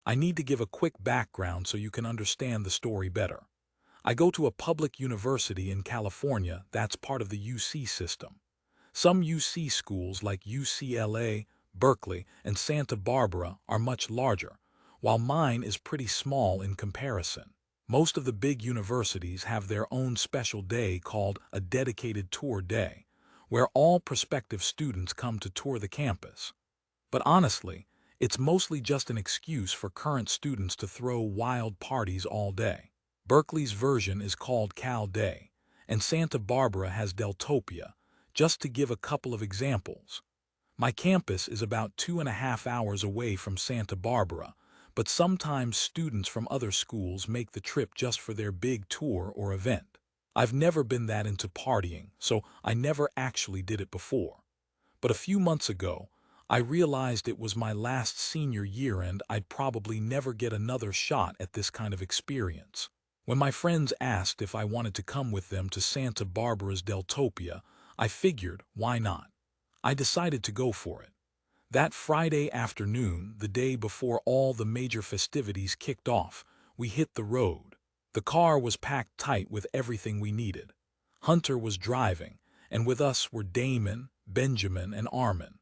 I need to give a quick background so you can understand the story better. I go to a public university in California that's part of the UC system. Some UC schools like UCLA, Berkeley, and Santa Barbara are much larger, while mine is pretty small in comparison. Most of the big universities have their own special day called a dedicated tour day, where all prospective students come to tour the campus. But honestly, it's mostly just an excuse for current students to throw wild parties all day. Berkeley's version is called Cal Day, and Santa Barbara has Deltopia, just to give a couple of examples. My campus is about 2.5 hours away from Santa Barbara, but sometimes students from other schools make the trip just for their big tour or event. I've never been that into partying, so I never actually did it before. But a few months ago, I realized it was my last senior year and I'd probably never get another shot at this kind of experience. When my friends asked if I wanted to come with them to Santa Barbara's Deltopia, I figured, why not? I decided to go for it. That Friday afternoon, the day before all the major festivities kicked off, we hit the road. The car was packed tight with everything we needed. Hunter was driving, and with us were Damon, Benjamin, and Armin.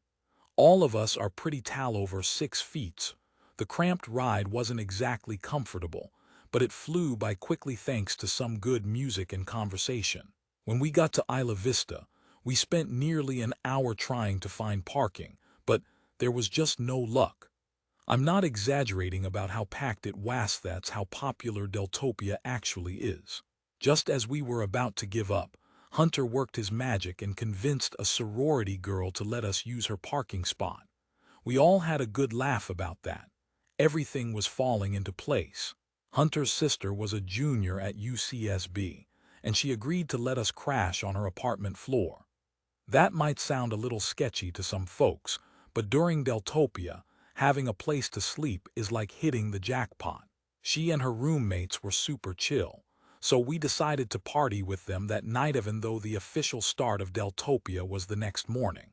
All of us are pretty tall over 6 feet. The cramped ride wasn't exactly comfortable, but it flew by quickly thanks to some good music and conversation. When we got to Isla Vista, we spent nearly an hour trying to find parking, but there was just no luck. I'm not exaggerating about how packed it was. That's how popular Deltopia actually is. Just as we were about to give up, Hunter worked his magic and convinced a sorority girl to let us use her parking spot. We all had a good laugh about that. Everything was falling into place. Hunter's sister was a junior at UCSB, and she agreed to let us crash on her apartment floor. That might sound a little sketchy to some folks, but during Deltopia, having a place to sleep is like hitting the jackpot. She and her roommates were super chill, so we decided to party with them that night even though the official start of Deltopia was the next morning.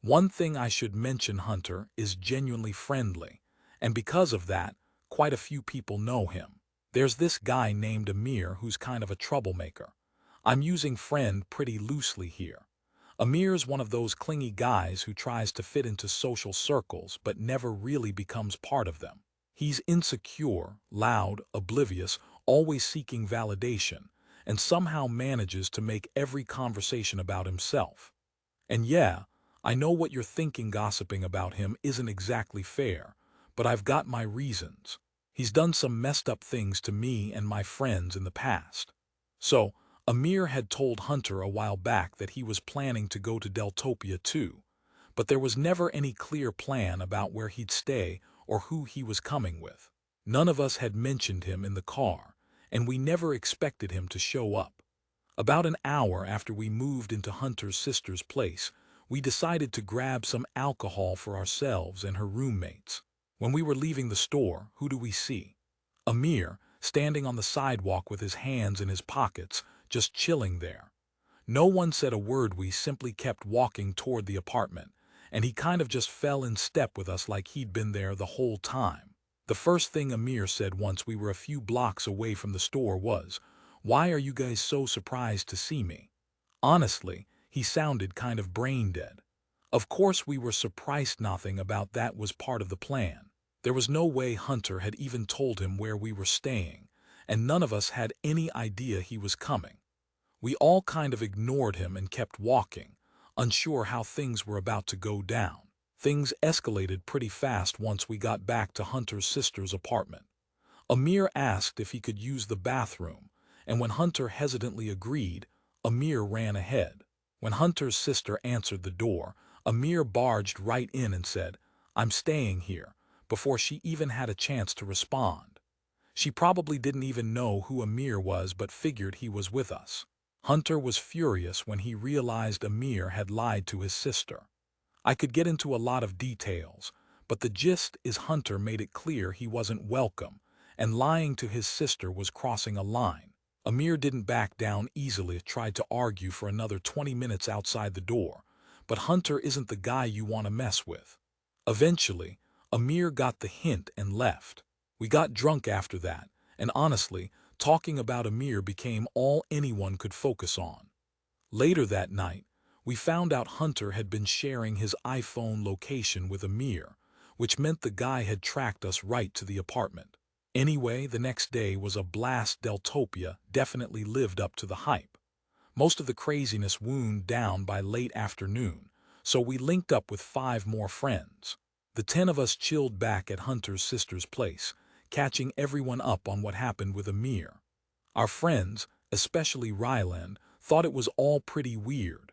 One thing I should mention, Hunter is genuinely friendly, and because of that, quite a few people know him. There's this guy named Amir who's kind of a troublemaker. I'm using friend pretty loosely here. Amir's one of those clingy guys who tries to fit into social circles but never really becomes part of them. He's insecure, loud, oblivious, always seeking validation, and somehow manages to make every conversation about himself. And yeah, I know what you're thinking. Gossiping about him isn't exactly fair, but I've got my reasons. He's done some messed up things to me and my friends in the past. So, Amir had told Hunter a while back that he was planning to go to Deltopia too, but there was never any clear plan about where he'd stay or who he was coming with. None of us had mentioned him in the car, and we never expected him to show up. About an hour after we moved into Hunter's sister's place, we decided to grab some alcohol for ourselves and her roommates. When we were leaving the store, who do we see? Amir, standing on the sidewalk with his hands in his pockets, just chilling there. No one said a word. We simply kept walking toward the apartment, and he kind of just fell in step with us like he'd been there the whole time. The first thing Amir said once we were a few blocks away from the store was, "Why are you guys so surprised to see me?" Honestly, he sounded kind of brain dead. Of course we were surprised. Nothing about that was part of the plan. There was no way Hunter had even told him where we were staying, and none of us had any idea he was coming. We all kind of ignored him and kept walking, unsure how things were about to go down. Things escalated pretty fast once we got back to Hunter's sister's apartment. Amir asked if he could use the bathroom, and when Hunter hesitantly agreed, Amir ran ahead. When Hunter's sister answered the door, Amir barged right in and said, "I'm staying here," before she even had a chance to respond. She probably didn't even know who Amir was but figured he was with us. Hunter was furious when he realized Amir had lied to his sister. I could get into a lot of details, but the gist is Hunter made it clear he wasn't welcome, and lying to his sister was crossing a line. Amir didn't back down easily, tried to argue for another 20 minutes outside the door, but Hunter isn't the guy you want to mess with. Eventually, Amir got the hint and left. We got drunk after that, and honestly, talking about Amir became all anyone could focus on. Later that night, we found out Hunter had been sharing his iPhone location with Amir, which meant the guy had tracked us right to the apartment. Anyway, the next day was a blast. Deltopia definitely lived up to the hype. Most of the craziness wound down by late afternoon, so we linked up with 5 more friends. The 10 of us chilled back at Hunter's sister's place, catching everyone up on what happened with Amir. Our friends, especially Ryland, thought it was all pretty weird.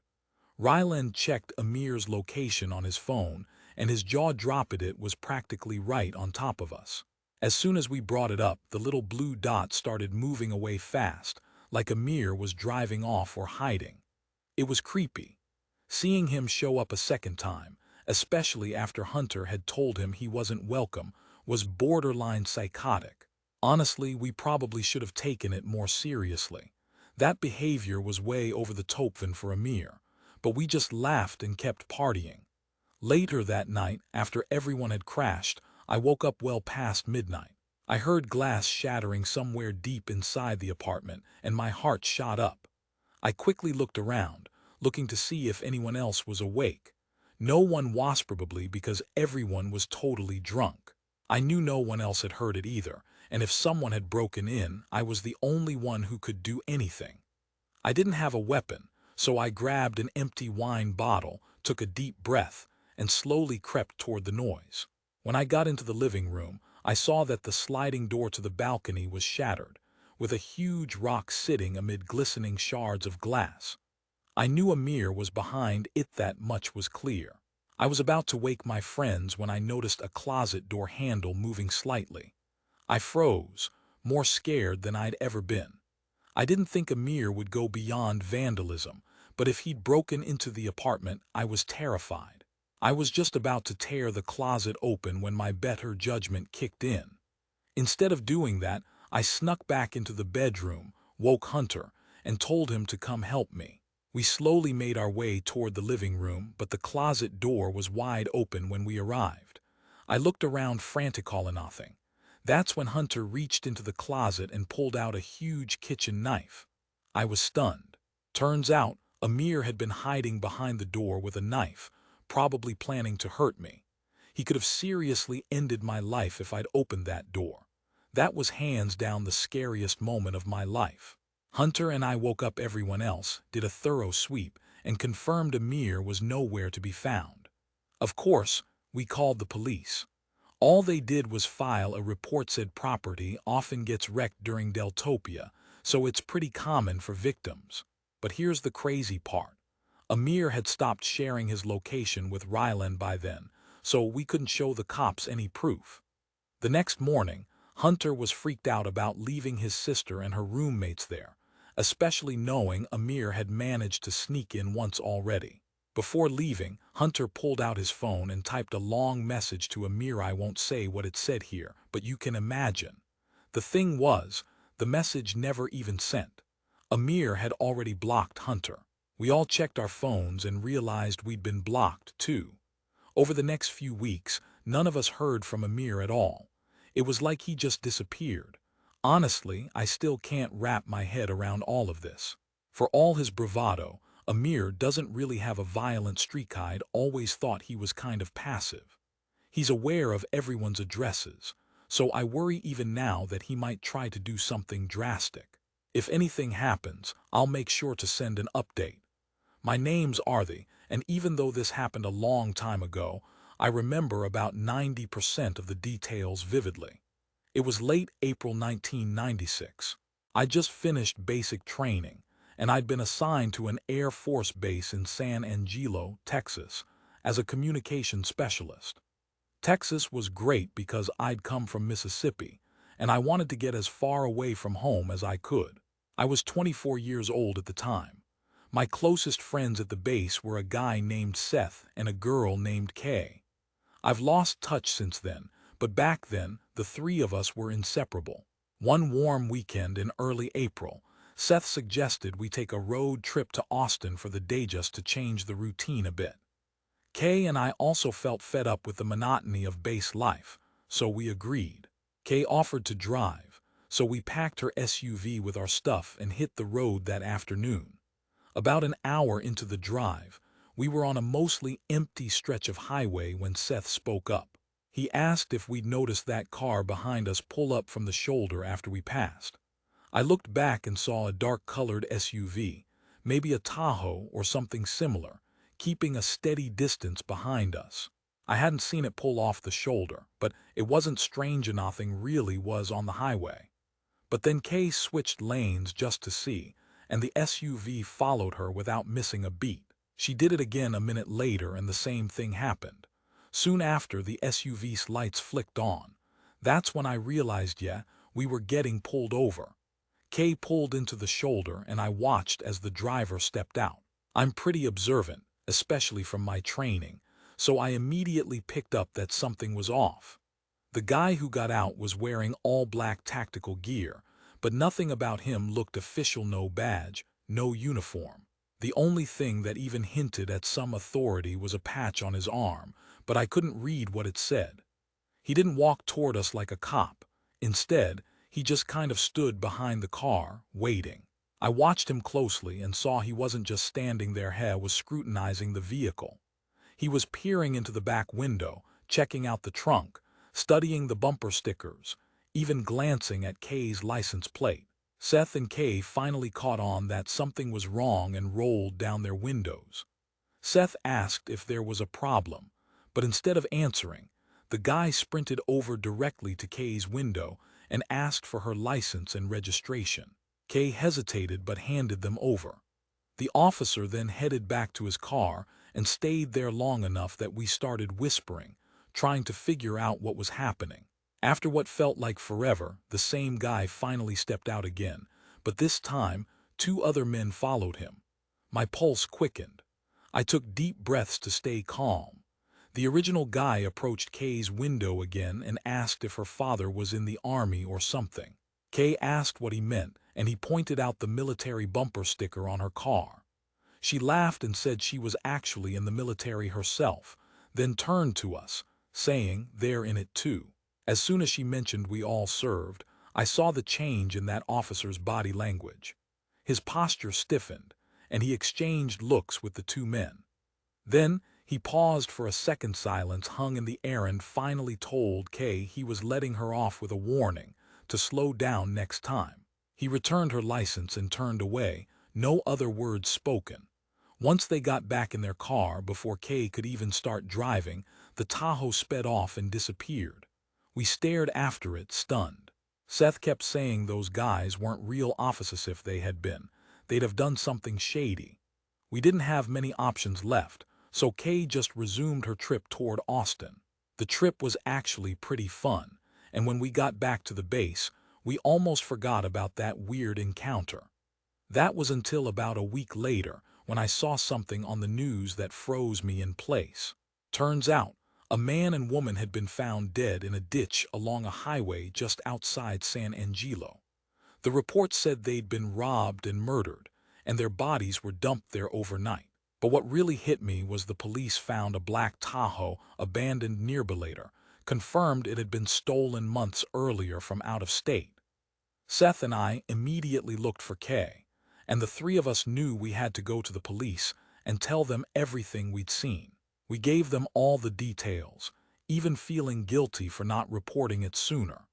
Ryland checked Amir's location on his phone, and his jaw dropped. It was practically right on top of us. As soon as we brought it up, the little blue dot started moving away fast, like Amir was driving off or hiding. It was creepy. Seeing him show up a second time, especially after Hunter had told him he wasn't welcome, was borderline psychotic. Honestly, we probably should have taken it more seriously. That behavior was way over the top for Amir, but we just laughed and kept partying. Later that night, after everyone had crashed, I woke up well past midnight. I heard glass shattering somewhere deep inside the apartment, and my heart shot up. I quickly looked around, looking to see if anyone else was awake. No one was, probably because everyone was totally drunk. I knew no one else had heard it either, and if someone had broken in, I was the only one who could do anything. I didn't have a weapon, so I grabbed an empty wine bottle, took a deep breath, and slowly crept toward the noise. When I got into the living room, I saw that the sliding door to the balcony was shattered, with a huge rock sitting amid glistening shards of glass. I knew Amir was behind it, that much was clear. I was about to wake my friends when I noticed a closet door handle moving slightly. I froze, more scared than I'd ever been. I didn't think Amir would go beyond vandalism, but if he'd broken into the apartment, I was terrified. I was just about to tear the closet open when my better judgment kicked in. Instead of doing that, I snuck back into the bedroom, woke Hunter, and told him to come help me. We slowly made our way toward the living room, but the closet door was wide open when we arrived. I looked around frantically, nothing. That's when Hunter reached into the closet and pulled out a huge kitchen knife. I was stunned. Turns out, Amir had been hiding behind the door with a knife, probably planning to hurt me. He could have seriously ended my life if I'd opened that door. That was hands down the scariest moment of my life. Hunter and I woke up everyone else, did a thorough sweep, and confirmed Amir was nowhere to be found. Of course, we called the police. All they did was file a report. Said property often gets wrecked during Deltopia, so it's pretty common for victims. But here's the crazy part. Amir had stopped sharing his location with Ryland by then, so we couldn't show the cops any proof. The next morning, Hunter was freaked out about leaving his sister and her roommates there, especially knowing Amir had managed to sneak in once already. Before leaving, Hunter pulled out his phone and typed a long message to Amir. I won't say what it said here, but you can imagine. The thing was, the message never even sent. Amir had already blocked Hunter. We all checked our phones and realized we'd been blocked too. Over the next few weeks, none of us heard from Amir at all. It was like he just disappeared. Honestly, I still can't wrap my head around all of this. For all his bravado, Amir doesn't really have a violent streak. I'd always thought he was kind of passive. He's aware of everyone's addresses, so I worry even now that he might try to do something drastic. If anything happens, I'll make sure to send an update. My name's Arthi, and even though this happened a long time ago, I remember about 90% of the details vividly. It was late April 1996. I just finished basic training, and I'd been assigned to an Air Force base in San Angelo, Texas, as a communication specialist. Texas was great because I'd come from Mississippi, and I wanted to get as far away from home as I could. I was 24 years old at the time. My closest friends at the base were a guy named Seth and a girl named Kay. I've lost touch since then, but back then, the 3 of us were inseparable. One warm weekend in early April, Seth suggested we take a road trip to Austin for the day just to change the routine a bit. Kay and I also felt fed up with the monotony of base life, so we agreed. Kay offered to drive, so we packed her SUV with our stuff and hit the road that afternoon. About an hour into the drive, we were on a mostly empty stretch of highway when Seth spoke up. He asked if we'd noticed that car behind us pull up from the shoulder after we passed. I looked back and saw a dark-colored SUV, maybe a Tahoe or something similar, keeping a steady distance behind us. I hadn't seen it pull off the shoulder, but it wasn't strange enough nothing really was on the highway. But then Kay switched lanes just to see, and the SUV followed her without missing a beat. She did it again a minute later and the same thing happened. Soon after, the SUV's lights flicked on. That's when I realized, yeah, we were getting pulled over. Kay pulled into the shoulder and I watched as the driver stepped out. I'm pretty observant, especially from my training, so I immediately picked up that something was off. The guy who got out was wearing all black tactical gear, but nothing about him looked official. No badge, no uniform. The only thing that even hinted at some authority was a patch on his arm, but I couldn't read what it said. He didn't walk toward us like a cop. Instead, he just kind of stood behind the car, waiting. I watched him closely and saw he wasn't just standing there, he was scrutinizing the vehicle. He was peering into the back window, checking out the trunk, studying the bumper stickers, even glancing at Kay's license plate. Seth and Kay finally caught on that something was wrong and rolled down their windows. Seth asked if there was a problem, but instead of answering, the guy sprinted over directly to Kay's window and asked for her license and registration. Kay hesitated but handed them over. The officer then headed back to his car and stayed there long enough that we started whispering, trying to figure out what was happening. After what felt like forever, the same guy finally stepped out again, but this time, 2 other men followed him. My pulse quickened. I took deep breaths to stay calm. The original guy approached Kay's window again and asked if her father was in the army or something. Kay asked what he meant, and he pointed out the military bumper sticker on her car. She laughed and said she was actually in the military herself, then turned to us, saying they're in it too. As soon as she mentioned we all served, I saw the change in that officer's body language. His posture stiffened, and he exchanged looks with the 2 men. Then he paused for a second. Silence hung in the air and finally told Kay he was letting her off with a warning to slow down next time. He returned her license and turned away, no other words spoken. Once they got back in their car, before Kay could even start driving, the Tahoe sped off and disappeared. We stared after it, stunned. Seth kept saying those guys weren't real officers. If they had been, they'd have done something shady. We didn't have many options left, so Kay just resumed her trip toward Austin. The trip was actually pretty fun, and when we got back to the base, we almost forgot about that weird encounter. That was until about a week later, when I saw something on the news that froze me in place. Turns out, a man and woman had been found dead in a ditch along a highway just outside San Angelo. The report said they'd been robbed and murdered, and their bodies were dumped there overnight. But what really hit me was the police found a black Tahoe abandoned nearby later, confirmed it had been stolen months earlier from out of state. Seth and I immediately looked for Kay, and the 3 of us knew we had to go to the police and tell them everything we'd seen. We gave them all the details, even feeling guilty for not reporting it sooner.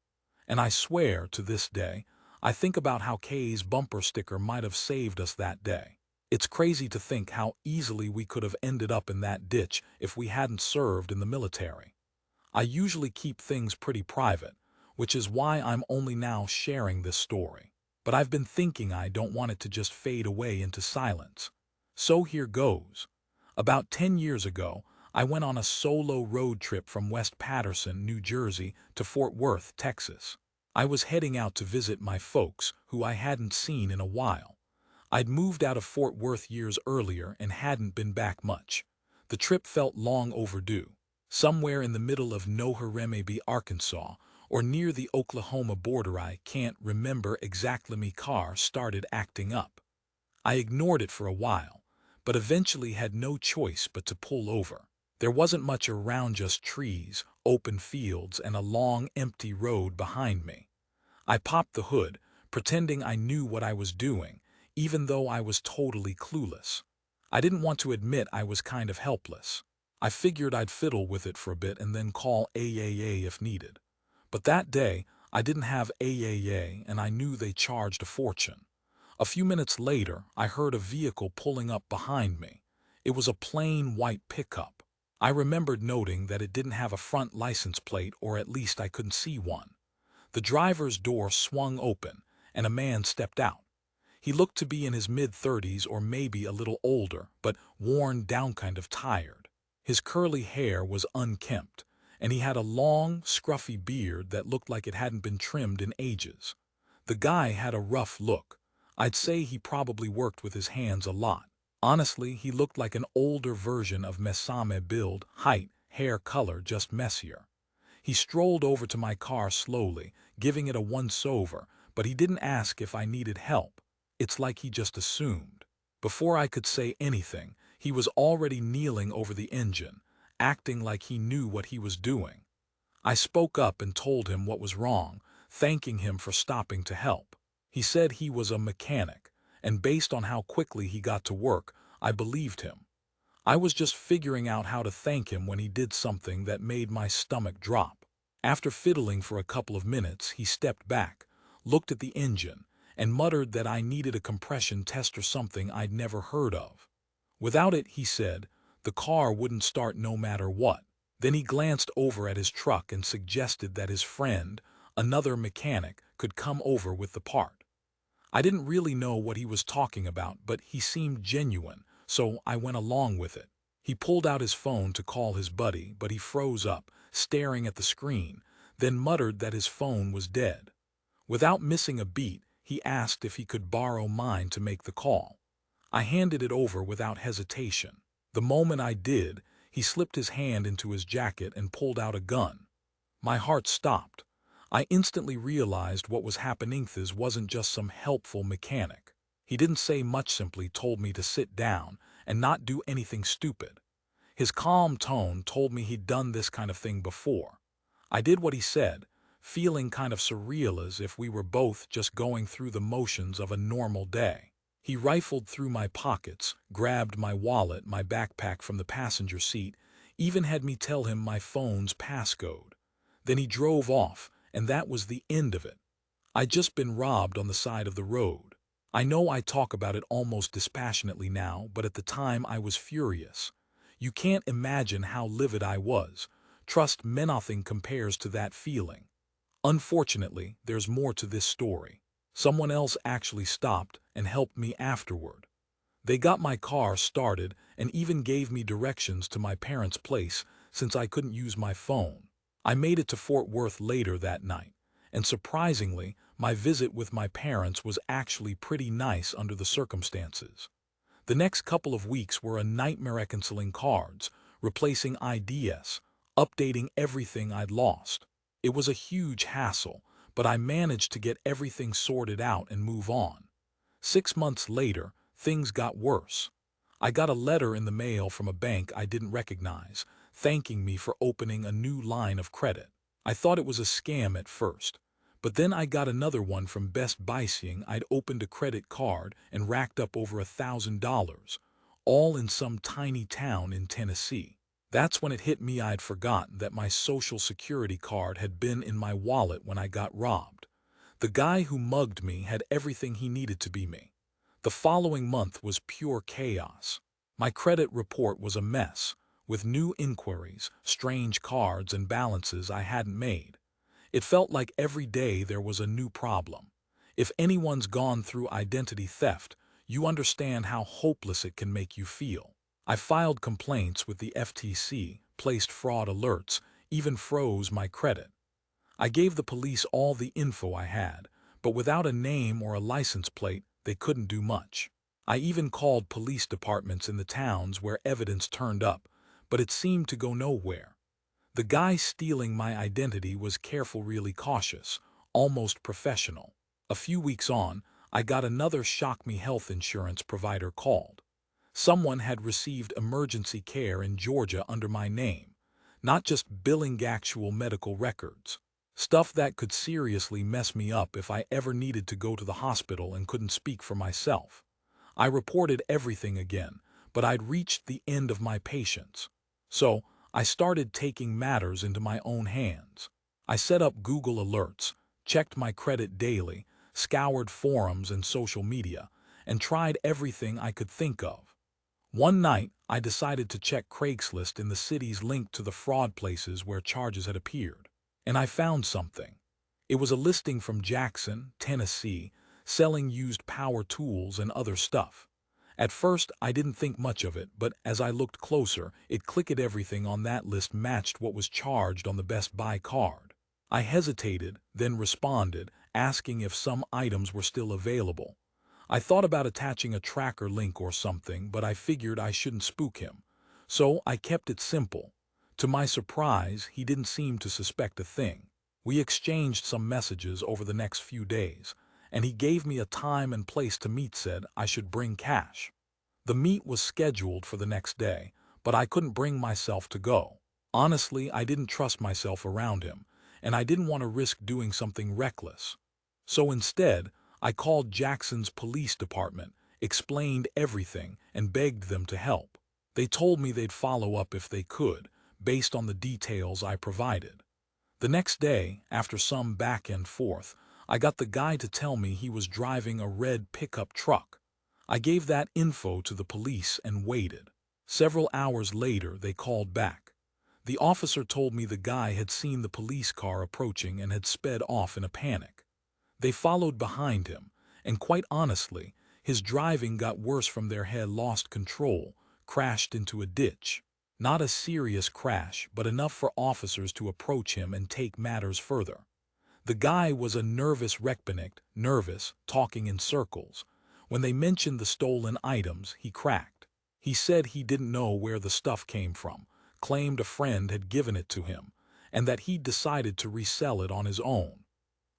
And I swear, to this day, I think about how Kay's bumper sticker might have saved us that day. It's crazy to think how easily we could have ended up in that ditch if we hadn't served in the military. I usually keep things pretty private, which is why I'm only now sharing this story. But I've been thinking I don't want it to just fade away into silence. So here goes. About 10 years ago, I went on a solo road trip from West Patterson, New Jersey to Fort Worth, Texas. I was heading out to visit my folks, who I hadn't seen in a while. I'd moved out of Fort Worth years earlier and hadn't been back much. The trip felt long overdue. Somewhere in the middle of Noheremebe, Arkansas, or near the Oklahoma border, I can't remember exactly, my car started acting up. I ignored it for a while, but eventually had no choice but to pull over. There wasn't much around, just trees, open fields and a long, empty road behind me. I popped the hood, pretending I knew what I was doing, even though I was totally clueless. I didn't want to admit I was kind of helpless. I figured I'd fiddle with it for a bit and then call AAA if needed. But that day, I didn't have AAA and I knew they charged a fortune. A few minutes later, I heard a vehicle pulling up behind me. It was a plain white pickup. I remembered noting that it didn't have a front license plate, or at least I couldn't see one. The driver's door swung open, and a man stepped out. He looked to be in his mid-30s or maybe a little older, but worn down, kind of tired. His curly hair was unkempt, and he had a long, scruffy beard that looked like it hadn't been trimmed in ages. The guy had a rough look. I'd say he probably worked with his hands a lot. Honestly, he looked like an older version of Mesame, build, height, hair color, just messier. He strolled over to my car slowly, giving it a once-over, but he didn't ask if I needed help. It's like he just assumed. Before I could say anything, he was already kneeling over the engine, acting like he knew what he was doing. I spoke up and told him what was wrong, thanking him for stopping to help. He said he was a mechanic, and based on how quickly he got to work, I believed him. I was just figuring out how to thank him when he did something that made my stomach drop. After fiddling for a couple of minutes, he stepped back, looked at the engine, and muttered that I needed a compression test or something I'd never heard of. Without it, he said, the car wouldn't start no matter what. Then he glanced over at his truck and suggested that his friend, another mechanic, could come over with the part. I didn't really know what he was talking about, but he seemed genuine, so I went along with it. He pulled out his phone to call his buddy, but he froze up, staring at the screen, then muttered that his phone was dead. Without missing a beat, he asked if he could borrow mine to make the call. I handed it over without hesitation. The moment I did, he slipped his hand into his jacket and pulled out a gun. My heart stopped. I instantly realized what was happening. This wasn't just some helpful mechanic. He didn't say much, simply told me to sit down and not do anything stupid. His calm tone told me he'd done this kind of thing before. I did what he said, feeling kind of surreal, as if we were both just going through the motions of a normal day. He rifled through my pockets, grabbed my wallet, my backpack from the passenger seat, even had me tell him my phone's passcode. Then he drove off, and that was the end of it. I'd just been robbed on the side of the road. I know I talk about it almost dispassionately now, but at the time I was furious. You can't imagine how livid I was. Trust me, nothing compares to that feeling. Unfortunately, there's more to this story. Someone else actually stopped and helped me afterward. They got my car started and even gave me directions to my parents' place, since I couldn't use my phone. I made it to Fort Worth later that night, and surprisingly, my visit with my parents was actually pretty nice under the circumstances. The next couple of weeks were a nightmare, reconciling cards, replacing IDs, updating everything I'd lost. It was a huge hassle, but I managed to get everything sorted out and move on. 6 months later, things got worse. I got a letter in the mail from a bank I didn't recognize, thanking me for opening a new line of credit. I thought it was a scam at first, but then I got another one from Best Buy saying I'd opened a credit card and racked up over $1,000, all in some tiny town in Tennessee. That's when it hit me. I'd forgotten that my Social Security card had been in my wallet when I got robbed. The guy who mugged me had everything he needed to be me. The following month was pure chaos. My credit report was a mess, with new inquiries, strange cards, and balances I hadn't made. It felt like every day there was a new problem. If anyone's gone through identity theft, you understand how hopeless it can make you feel. I filed complaints with the FTC, placed fraud alerts, even froze my credit. I gave the police all the info I had, but without a name or a license plate, they couldn't do much. I even called police departments in the towns where evidence turned up, but it seemed to go nowhere. The guy stealing my identity was careful, really cautious, almost professional. A few weeks on, I got another shock. Me health insurance provider called. Someone had received emergency care in Georgia under my name. not just billing actual medical records. Stuff that could seriously mess me up if I ever needed to go to the hospital and couldn't speak for myself. I reported everything again, but I'd reached the end of my patience. So, I started taking matters into my own hands. I set up Google alerts, checked my credit daily, scoured forums and social media, and tried everything I could think of. One night, I decided to check Craigslist in the cities linked to the fraud places where charges had appeared. And I found something. It was a listing from Jackson, Tennessee, selling used power tools and other stuff. At first, I didn't think much of it, but as I looked closer, it clicked everything on that list matched what was charged on the Best Buy card. I hesitated, then responded, asking if some items were still available. I thought about attaching a tracker link or something, but I figured I shouldn't spook him. So I kept it simple. To my surprise, he didn't seem to suspect a thing. We exchanged some messages over the next few days, and he gave me a time and place to meet. Said I should bring cash. The meet was scheduled for the next day, but I couldn't bring myself to go. Honestly, I didn't trust myself around him, and I didn't want to risk doing something reckless. So instead, I called Jackson's police department, explained everything, and begged them to help. They told me they'd follow up if they could, based on the details I provided. The next day, after some back and forth, I got the guy to tell me he was driving a red pickup truck. I gave that info to the police and waited. Several hours later, they called back. The officer told me the guy had seen the police car approaching and had sped off in a panic. They followed behind him, and quite honestly, his driving got worse from there. Had lost control, crashed into a ditch. Not a serious crash, but enough for officers to approach him and take matters further. The guy was a nervous wreck, nervous, talking in circles. When they mentioned the stolen items, he cracked. He said he didn't know where the stuff came from, claimed a friend had given it to him, and that he'd decided to resell it on his own.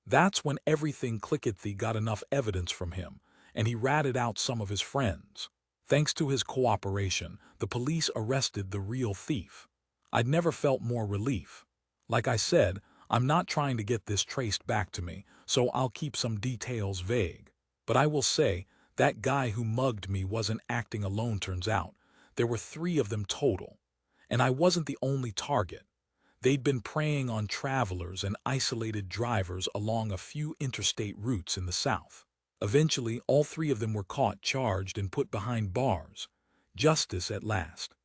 That's when everything clicked. They got enough evidence from him, and he ratted out some of his friends. Thanks to his cooperation, the police arrested the real thief. I'd never felt more relief. Like I said, I'm not trying to get this traced back to me, so I'll keep some details vague. But I will say, that guy who mugged me wasn't acting alone. Turns out, there were 3 of them total. And I wasn't the only target. They'd been preying on travelers and isolated drivers along a few interstate routes in the South. Eventually, all 3 of them were caught, charged, and put behind bars. Justice at last.